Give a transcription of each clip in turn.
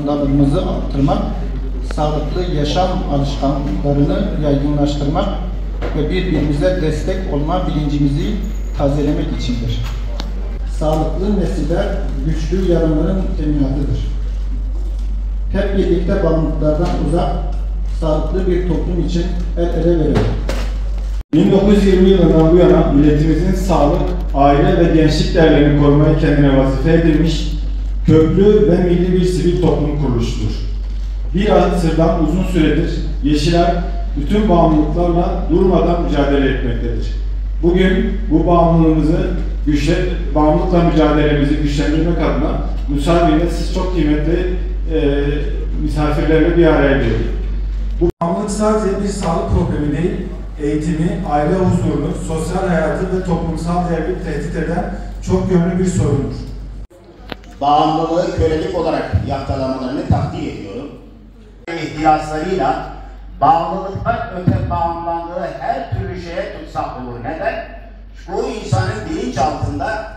farkındalığımızı arttırmak, sağlıklı yaşam alışkanlıklarını yaygınlaştırmak ve birbirimize destek olma bilincimizi tazelemek içindir. Sağlıklı nesiller güçlü yarınların teminatıdır. Hep birlikte bağımlılıklardan uzak, sağlıklı bir toplum için el ele verelim. 1920 yılından bu yana milletimizin sağlık, aile ve gençlik değerlerini korumayı kendine vazife edilmiş, köklü ve milli bir sivil toplum kuruluşudur. Bir asırdan uzun süredir Yeşilay bütün bağımlılıklarla durmadan mücadele etmektedir. Bugün bu bağımlılıkla mücadelemizi güçlendirmek adına müsaadenizle siz çok kıymetli misafirlerle bir araya geldik. Bu bağımlılık sadece bir sağlık problemi değil, eğitimi, aile huzurunu, sosyal hayatı ve toplumsal değerleri tehdit eden çok yönlü bir sorundur. Bağımlılığı kölelik olarak yaftalamalarını takdir ediyorum. İhtiyaçlarıyla bağımlılıktan öte bağımlandığı her türlü şeye tutsak olur. Neden? Bu insanın bilinçaltında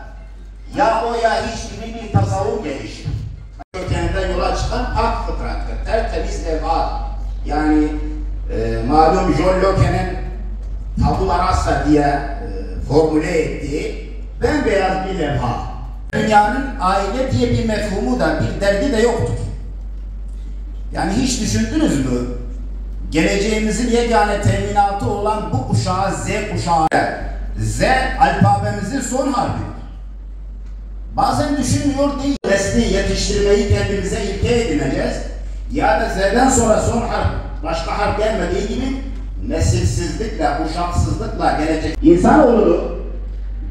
ya o ya hiç gibi bir tasavvur gelişir. Kökeninden yola çıkan ak fıtrattır, tertemiz levha. Yani malum John Locke'nin tabula rasa diye formüle ettiği bembeyaz bir levha. Dünyanın aile diye bir mefhumu da bir derdi de yoktur. Yani hiç düşündünüz mü? Geleceğimizin yegane teminatı olan bu kuşağı Z kuşağı. Z alfabemizin son harfi. Bazen düşünmüyor değil. Nesli yetiştirmeyi kendimize ilke edineceğiz. Ya da Z'den sonra son harf, başka harf gelmediği gibi nesilsizlikle, uşaksızlıkla gelecek. İnsanoğlunu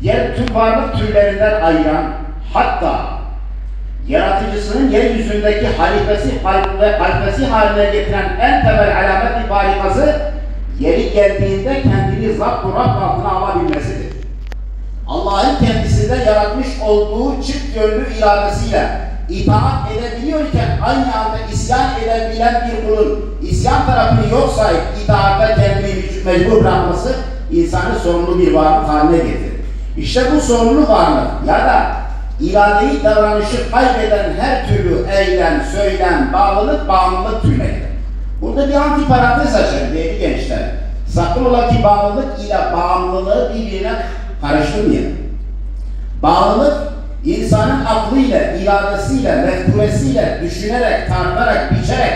diğer tüm varlık türlerinden ayıran, hatta yaratıcısının yeryüzündeki halifesi haline getiren en temel alamet-i barikası, yeri geldiğinde kendini zapt-ı rapt altına alabilmesidir. Allah'ın kendisinde yaratmış olduğu çift yönlü iradesiyle itaat edebiliyorken aynı anda isyan edebilen bir kulun isyan tarafını yok sayıp itaatta kendini mecbur bırakması insanı sorumlu bir varlık haline getirir. İşte bu sorumlu varlık ya da iradeyi davranışı kaybeden her türlü eylem, söylem, bağımlılık türleridir. Burada bir antiparantez açarım değerli gençler. Sakın ola ki bağlılık ile bağımlılığı birbirine karıştırmayalım. Bağlılık, insanın aklıyla, iradesiyle, mefkuresiyle, düşünerek, tartarak, biçerek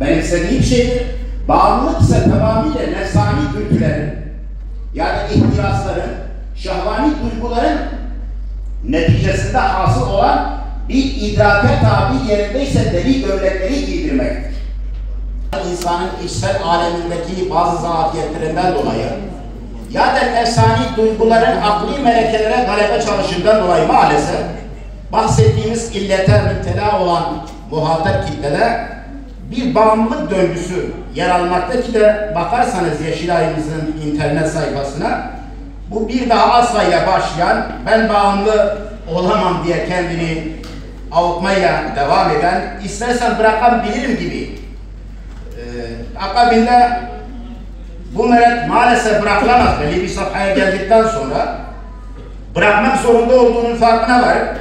benimsediği bir şeydir. Bağımlılık ise tamamıyla nefsani dürtülerin, yani ihtirasların, şahvani duyguların neticesinde hasıl olan bir idrake tabi yerindeyse deli gömlekleri giydirmektir. İnsanın içsel alemindeki bazı zafiyetlerinden dolayı ya da nefsani duyguların akli melekelere galebe çalışından dolayı maalesef bahsettiğimiz illete müptela olan muhatap kitleler bir bağımlılık döngüsü yer almakta ki de bakarsanız Yeşilay'ımızın internet sayfasına bu bir daha asla ile başlayan ben bağımlı olamam diye kendini avutmayla devam eden istersen bırakabilirim gibi akabinde bu meret maalesef bırakılamaz. Belli bir safhaya geldikten sonra bırakmak zorunda olduğunun farkına varıp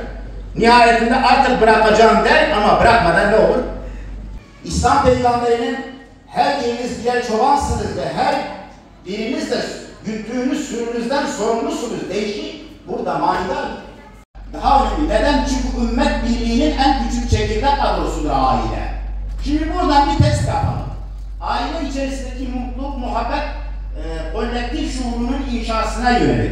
nihayetinde artık bırakacağım der ama bırakmadan ne olur? İslam peygamberinin her biriniz birer çobansınız ve her biriniz de güttüğünüz sürünüzden sorumlusunuz. Değişik burada manidar. Daha önemli. Neden? Çünkü ümmet birliğinin en küçük çekirdek kadrosudur aile. Şimdi buradan bir test yapalım. Aile içerisindeki mutluluk, muhabbet, kolektif şuurunun inşasına yönelik.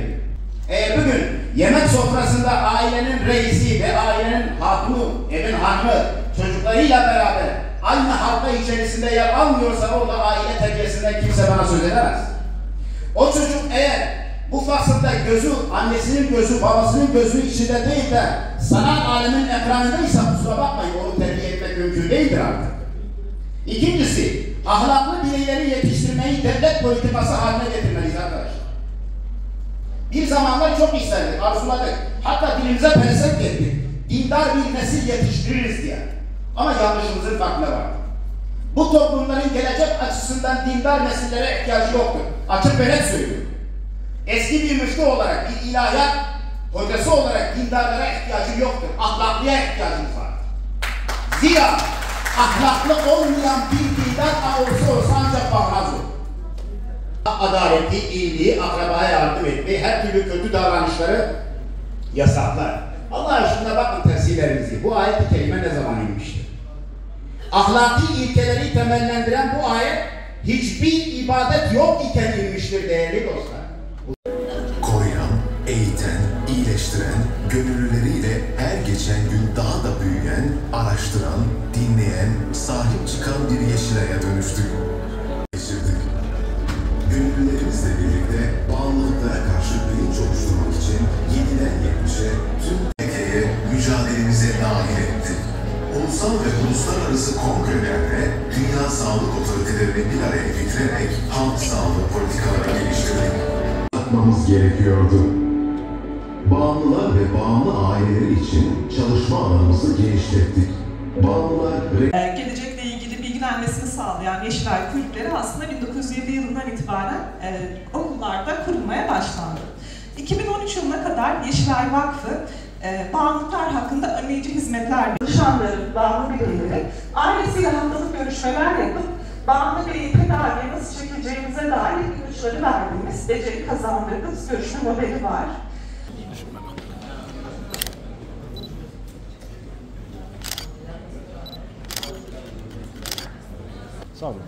Bugün yemek sofrasında ailenin reisi ve ailenin hatunu, evin hanımı, çocuklarıyla beraber aynı halka içerisinde yer almıyorsa orada aile terbiyesinden kimse bana söz edemez. O çocuk eğer bu fasılda gözü, annesinin gözü, babasının gözü içinde değil de sanat alemin ekranındaysa kusura bakmayın onu terbiye etmek mümkün değildir artık. İkincisi, ahlaklı bireyleri yetiştirmeyi devlet politikası haline getirmeliyiz arkadaşlar. Bir zamanlar çok isterdik, arzuladık. Hatta dilimize pelesenk ettik. Dindar bir nesil yetiştiririz diye. Ama yanlışımızın farkına var. Bu toplumların gelecek açısından dindar nesillere ihtiyacı yoktur. Açık ve net söylüyorum. Eski bir müftü olarak, bir ilahiyat hocası olarak dindarlara ihtiyacım yoktur. Ahlaklıya ihtiyacımız var. Zira Ahlaklı olmayan bir dindar olsa ancak bağnaz olur. Adaleti, iyiliği, akrabaya yardım etmeyi, her türlü kötü davranışları yasaklar. Allah aşkına bakın tefsirlerimizi. Bu ayet-i kerime ne zaman inmiştir? Ahlaki ilkeleri temellendiren bu ayet hiçbir ibadet yok iken inmiştir değerli dostlar. Koruyan, eğiten, iyileştiren, gönüllüleriyle her geçen gün daha da büyüyen, araştıran, dinleyen, sahip çıkan bir Yeşilay'a dönüştük. Geçirdik. Gönüllülerimizle birlikte bağımlılıklara karşı bilinç oluşturmak için 7'den 70'e tüm ülkeye mücadelemize dahil ettik. Ulusal ve uluslararası kongrelerde dünya sağlık otoritelerini bir araya getirerek halk sağlığı politikaları geliştirdik. Yapmamız gerekiyordu. Bağımlılar ve bağımlı aileleri için çalışma alanımızı genişlettik. Bağımlılar ve gelecekle ilgili bilgilenmesini sağlayan Yeşilay kulüpleri aslında 1907 yılından itibaren okullarda kurulmaya başlandı. 2013 yılına kadar Yeşilay Vakfı bağımlılıklar hakkında önleyici hizmetler çalışanların, bağımlı bireyleri ailesiyle haftalık görüşmeler yapıp bağımlı bireyi tedaviye nasıl çekileceğimize dair ipuçları verdiğimiz, beceri kazandırdığımız görüşme modeli var. Sağ olun.